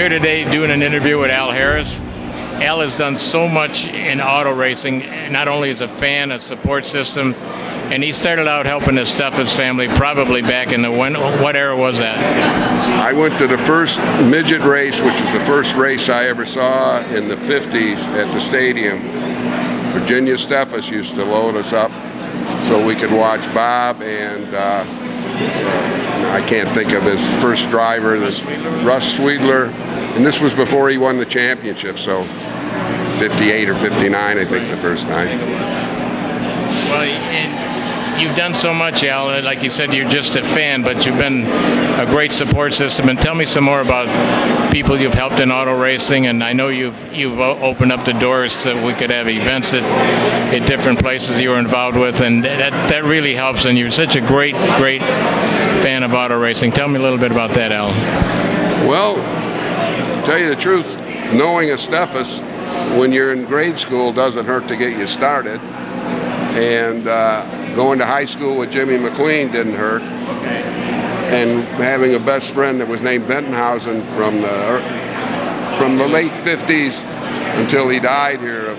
here today doing an interview with Al Harris. Al has done so much in auto racing, not only as a fan, a support system, and he started out helping his Steffes family probably back in what era was that? I went to the first midget race, which is the first race I ever saw in the 50s at the stadium. Virginia Steffes used to load us up so we could watch Bob and I can't think of his first driver, Russ Sweedler, and this was before he won the championship, so 58 or 59 I think the first time. Well, and you've done so much, Al. Like you said, you're just a fan, but you've been a great support system. And tell me some more about people you've helped in auto racing. And I know you've opened up the doors so we could have events at different places you were involved with, and that really helps. And you're such a great fan of auto racing. Tell me a little bit about that, Al. Well, to tell you the truth, knowing a Steffes when you're in grade school doesn't hurt to get you started. And going to high school with Jimmy McQueen didn't hurt. And having a best friend that was named Bentonhausen from the late 50s until he died here.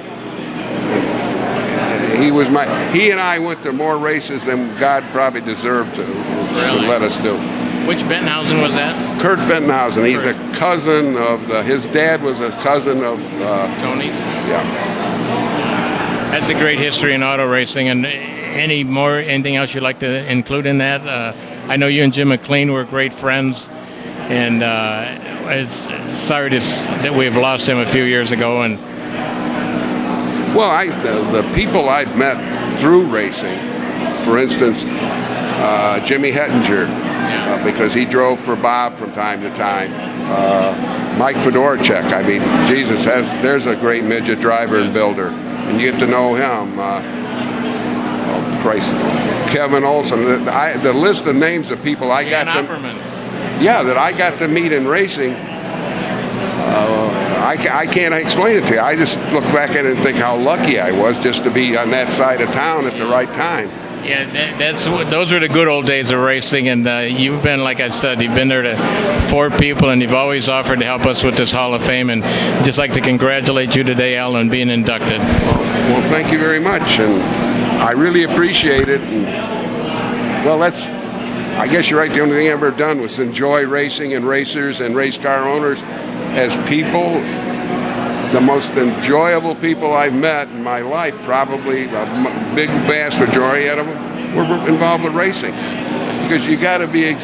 He and I went to more races than God probably deserved to let us do. Which Bentonhausen was that? Kurt Bentonhausen. He's a cousin of his dad was a cousin of Tony's. Yeah. That's a great history in auto racing. And anything else you'd like to include in that? I know you and Jim McLean were great friends, and it's sorry that we've lost him a few years ago. And well, the people I've met through racing, for instance, Jimmy Hettinger, because he drove for Bob from time to time. Mike Fedorchak. I mean, Jesus, there's a great midget driver and builder. And you get to know him. Christ, Kevin Olson. The list of names of people I got that I got to meet in racing. I can't explain it to you. I just look back at it and think how lucky I was just to be on that side of town at the right time. Yeah, those were the good old days of racing, and you've been, like I said, you've been there to 4 people, and you've always offered to help us with this Hall of Fame, and I'd just like to congratulate you today, Al, on being inducted. Well, thank you very much, and I really appreciate it. And, well, I guess you're right, the only thing I've ever done was enjoy racing and racers and race car owners as people. The most enjoyable people I've met in my life, probably a big vast majority of them were involved with racing. Because you got to be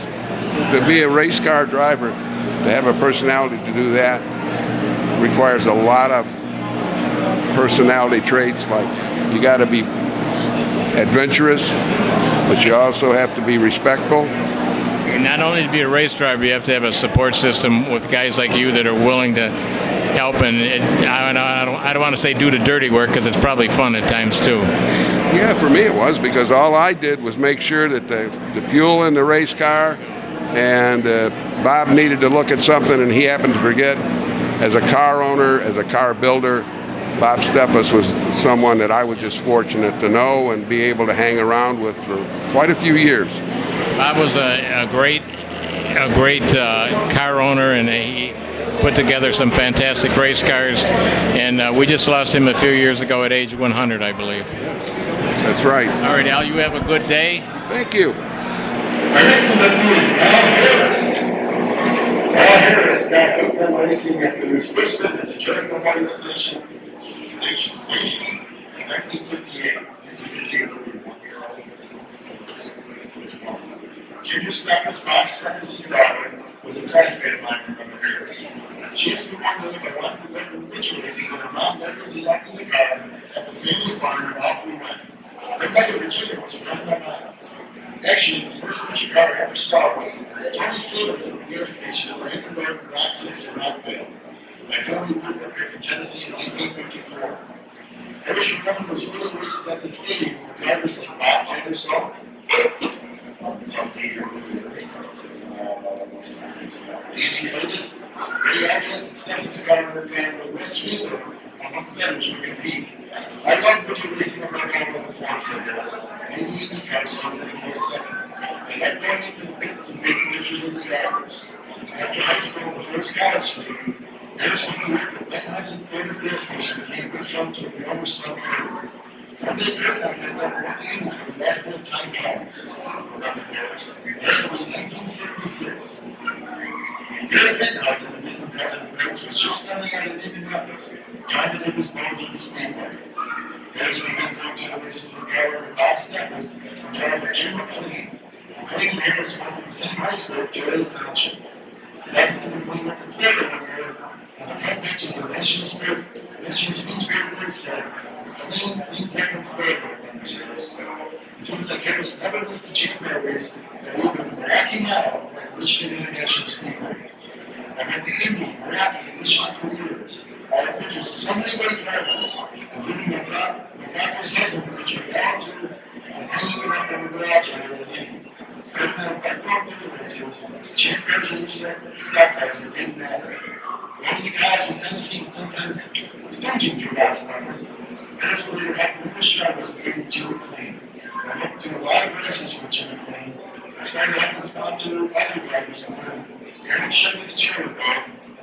a race car driver, to have a personality to do that requires a lot of personality traits. Like you got to be adventurous, but you also have to be respectful. Not only to be a race driver, you have to have a support system with guys like you that are willing to help, and I don't want to say do the dirty work because it's probably fun at times too. Yeah, for me it was, because all I did was make sure that the fuel in the race car, and Bob needed to look at something and he happened to forget. As a car owner, as a car builder, Bob Steffes was someone that I was just fortunate to know and be able to hang around with for quite a few years. Bob was a great car owner, and he put together some fantastic race cars, and we just lost him a few years ago at age 100, I believe. That's right. All right, Al, you have a good day. Thank you. Our next inductee is Al Harris. Al Harris got hooked on racing after his first visit to Jericho Radio Station Stadium in 1958. Ginger Steffes, Bob Steffes' daughter, was a classmate of mine from Harris. She asked me one day if I wanted to go to the midget races, and her mom let us induct in the car at the family farm, and off we went. My mother, Virginia, was a friend of my mom's. Actually, the first midget car I ever saw was Tony Savers at the gas station at Brandon Road in Rock 6 in Rockville. My family moved up here from Tennessee in 1954. I wish you remember those early races at the stadium where drivers like Bob Anderson, it's all day here. Andy Curtis, Ray Adlet, and Steffes' car driver Wes Sweetler, amongst others, would compete. I love midget racing on my all over form, said Harris. Maybe Indy cars comes in a close second. I like going into the pits and taking pictures of the drivers. After high school and before his college days, Harris went to work at Benhouse's Standard Gas Station and became good friends with the owner son Kurt. One day Kurt and I ended up with Amy for the last bit of time trials. Remember Harris? That would be 1966. Gary Benhouse, a distant cousin of Kurt's, was just starting out in Indianapolis, trying to make his bones at the Speedway. Harris began going to the races with Carol and Bob Steffes and driver Jim McLean. McLean and Harris went to the same high school at Joy Township. Steffes and McLean went to Florida one year, and the front page of the Nation Speed Spirit News said, McLean cleans up in Florida, remembers Harris. It seems like Harris never missed a champion race at either the Milwaukee Mile or the Michigan International Speedway. I went to Indy, Milwaukee, and Michigan for years. I had pictures of so many great drivers, including my doctor's husband, Richard Allen, and hanging it up in the garage area in Indy. Couldn't have back going to the races, cheer cars and stock cars that didn't matter. Going to college in Tennessee and sometimes staging for Bob Steffes. Harris later had numerous drivers, including Jim McLean. I went to a lot of races with Jim McLean. I started helping sponsor other drivers, including Aaron Sugar, the Cherry Boy,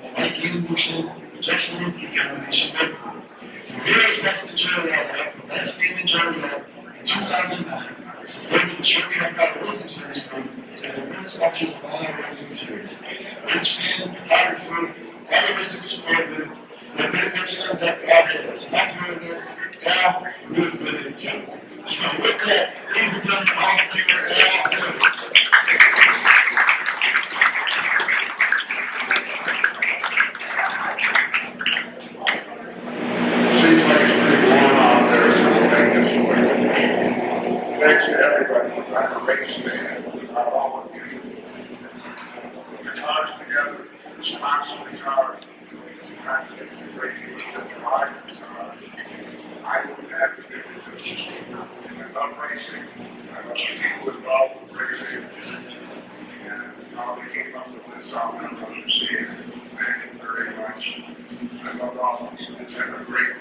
and the Mike Anderson, Jeff Selinsky combination whip. The Harris Western Joliet helped the last name in Joliet in 2009, supported the short track auto racing series group and the World Sponsors of Online Racing Series. Race fan, photographer, other racing supporter, that pretty much sums up all Harris. Not to go there, Al, really good at it too. So with that, ladies and gentlemen, all finger Al Harris. Seems like it's pretty warm out there, so we'll make this quick. Thanks to everybody for trying to race fan. I all of you. Put the cars together, sponsor the cars. Sometimes it's the racing to drive the cars. I wouldn't have to do this. I love racing. I love the people involved with racing. And how they came up with this, I'll never understand. Thank you very much. I love all of you. Have a great